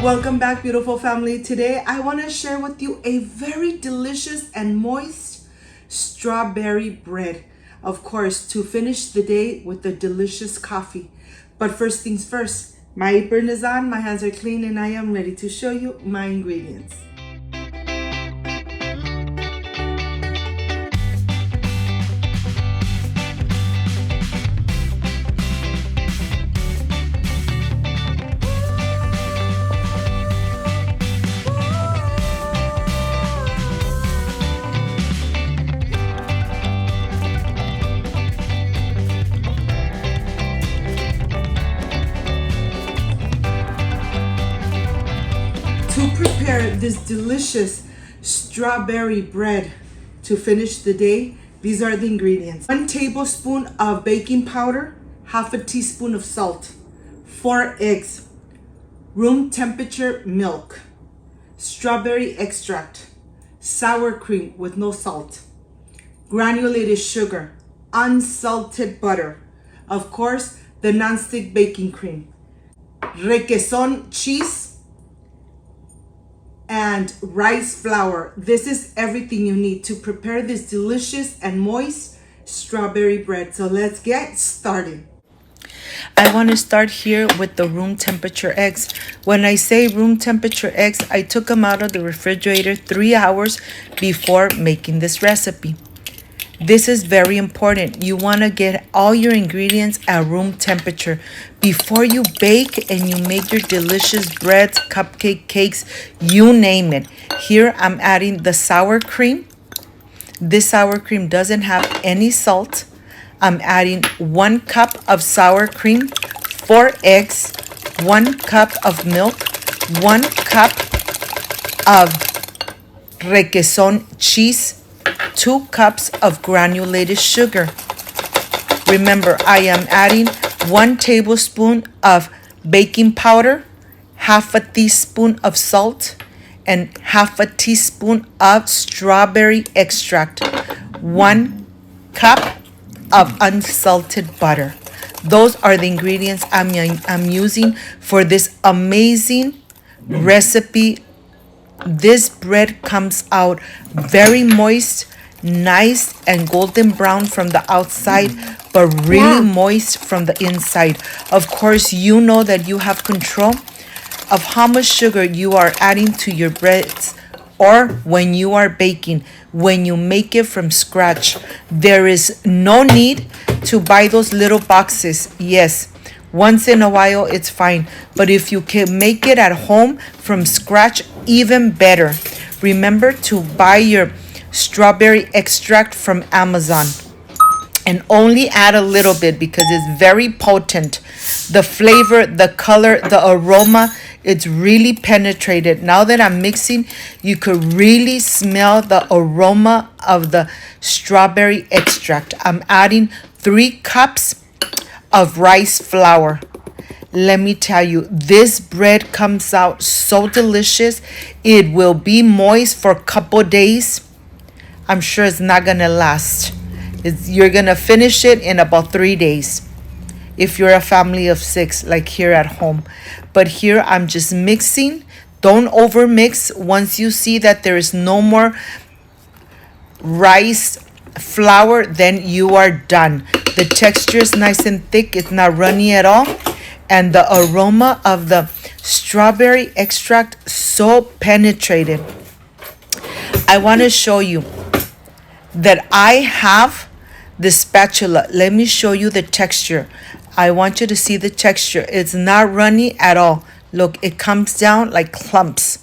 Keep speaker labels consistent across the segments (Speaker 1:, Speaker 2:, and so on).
Speaker 1: Welcome back, beautiful family. Today I want to share with you a very delicious and moist strawberry bread. Of course, to finish the day with a delicious coffee. But first things first, my apron is on, my hands are clean, and I am ready to show you my ingredients. To prepare this delicious strawberry bread to finish the day, these are the ingredients. 1 tablespoon of baking powder, half a teaspoon of salt, 4 eggs, room temperature milk, strawberry extract, sour cream with no salt, granulated sugar, unsalted butter, of course, the non-stick baking cream, requesón cheese, and rice flour. This is everything you need to prepare this delicious and moist strawberry bread. So let's get started. I want to start here with the room temperature eggs. When I say room temperature eggs, I took them out of the refrigerator 3 hours before making this recipe. This is very important. You want to get all your ingredients at room temperature before you bake and you make your delicious breads, cupcake, cakes, you name it. Here I'm adding the sour cream. This sour cream doesn't have any salt. I'm adding 1 cup of sour cream, 4 eggs, 1 cup of milk, 1 cup of requesón cheese, 2 cups of granulated sugar. Remember, I am adding 1 tablespoon of baking powder, half a teaspoon of salt, and half a teaspoon of strawberry extract, 1 cup of unsalted butter. Those are the ingredients I'm using for this amazing recipe. This bread comes out very moist, nice and golden brown from the outside, but really moist from the inside. Of course, you know that you have control of how much sugar you are adding to your breads, or when you are baking, when you make it from scratch. There is no need to buy those little boxes. Yes, once in a while it's fine, but if you can make it at home from scratch, even better. Remember to buy your strawberry extract from Amazon and only add a little bit because it's very potent. The flavor, the color, the aroma, it's really penetrated. Now that I'm mixing, you could really smell the aroma of the strawberry extract. I'm adding 3 cups of rice flour. Let me tell you, this bread comes out so delicious. It will be moist for a couple days. I'm sure it's not gonna last. You're gonna finish it in about 3 days if you're a family of 6 like here at home. But here I'm just mixing. Don't over mix. Once you see that there is no more rice flour, then you are done. The texture is nice and thick. It's not runny at all. And the aroma of the strawberry extract so penetrated. I want to show you that I have the spatula. Let me show you the texture. I want you to see the texture. It's not runny at all. Look, it comes down like clumps.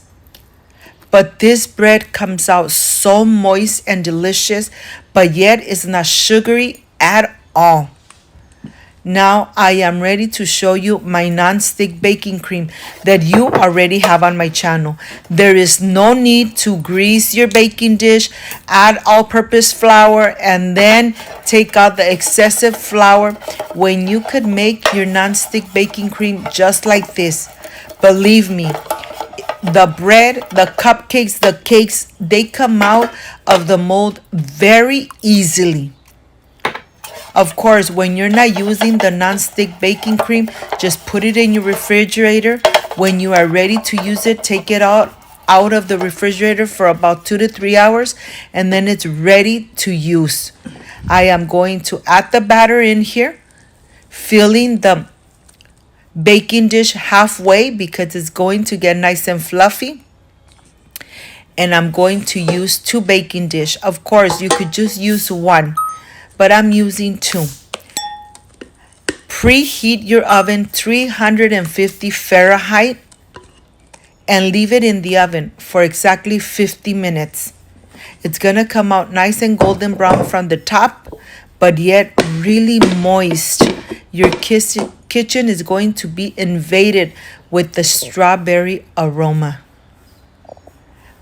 Speaker 1: But this bread comes out so moist and delicious, but yet it's not sugary at all. Now I am ready to show you my non-stick baking cream that you already have on my channel. There is no need to grease your baking dish, add all-purpose flour, and then take out the excessive flour when you could make your non-stick baking cream just like this. Believe me, the bread, the cupcakes, the cakes, they come out of the mold very easily. Of course, when you're not using the non-stick baking cream, just put it in your refrigerator When you are ready to use it, take it out of the refrigerator for about 2 to 3 hours, and then it's ready to use. I am going to add the batter in here, filling the baking dish halfway because it's going to get nice and fluffy. And I'm going to use 2 baking dish. Of course, you could just use 1, but I'm using 2. Preheat your oven 350 Fahrenheit and leave it in the oven for exactly 50 minutes. It's gonna come out nice and golden brown from the top, but yet really moist. Your kitchen is going to be invaded with the strawberry aroma.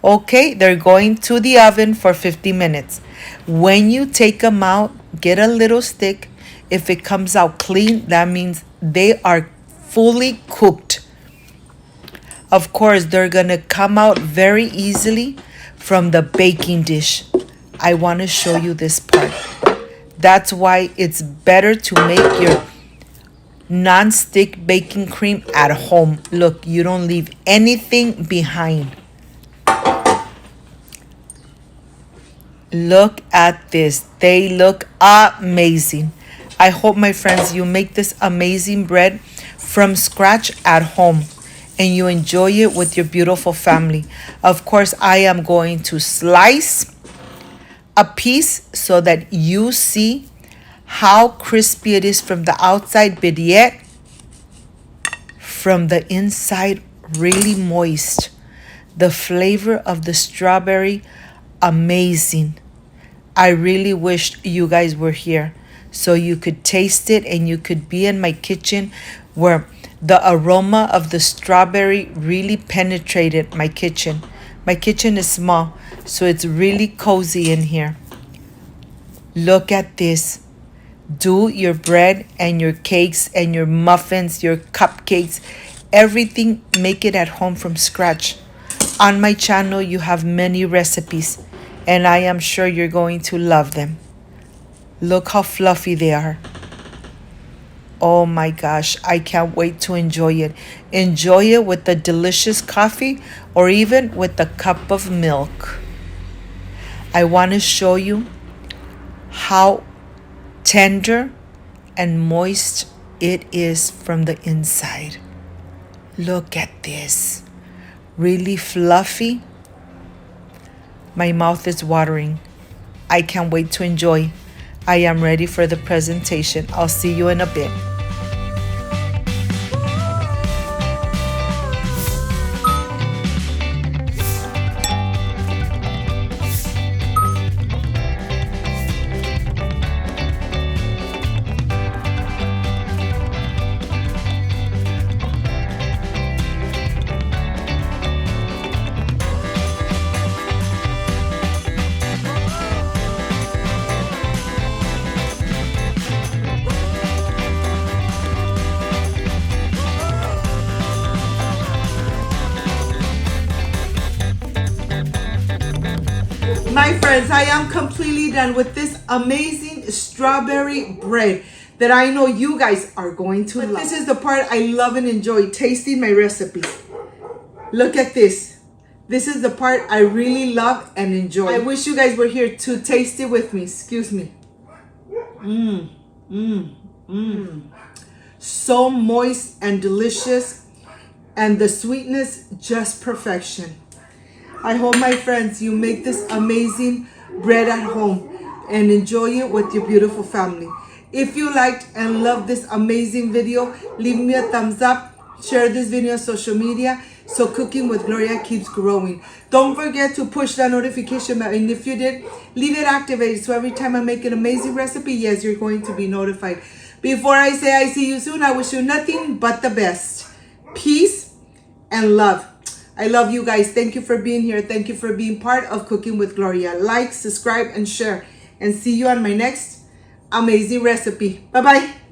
Speaker 1: Okay, they're going to the oven for 50 minutes. When you take them out, get a little stick. If it comes out clean, that means they are fully cooked. Of course, they're gonna come out very easily from the baking dish. I want to show you this part. That's why it's better to make your non-stick baking cream at home. Look, you don't leave anything behind. Look at this. They look amazing. I hope, my friends, you make this amazing bread from scratch at home and you enjoy it with your beautiful family. Of course, I am going to slice a piece so that you see how crispy it is from the outside, but yet from the inside really moist. The flavor of the strawberry, amazing. I really wish you guys were here so you could taste it and you could be in my kitchen where the aroma of the strawberry really penetrated my kitchen. My kitchen is small, so it's really cozy in here. Look at this. Do your bread and your cakes and your muffins, your cupcakes, everything, make it at home from scratch. On my channel, you have many recipes, and I am sure you're going to love them. Look how fluffy they are. Oh my gosh, I can't wait to enjoy it. Enjoy it with a delicious coffee or even with a cup of milk. I want to show you how tender and moist it is from the inside. Look at this. Really fluffy. My mouth is watering. I can't wait to enjoy. I am ready for the presentation. I'll see you in a bit. My friends, I am completely done with this amazing strawberry bread that I know you guys are going to love. This is the part I love and enjoy, tasting my recipes. Look at this. This is the part I really love and enjoy. I wish you guys were here to taste it with me. Excuse me. So moist and delicious, and the sweetness just perfection. I hope, my friends, you make this amazing bread at home and enjoy it with your beautiful family. If you liked and loved this amazing video, leave me a thumbs up, share this video on social media so Cooking with Gloria keeps growing. Don't forget to push that notification bell, and if you did, leave it activated so every time I make an amazing recipe, yes, you're going to be notified. Before I say I see you soon, I wish you nothing but the best. Peace and love. I love you guys. Thank you for being here. Thank you for being part of Cooking with Gloria. Like, subscribe, and share. And see you on my next amazing recipe. Bye-bye.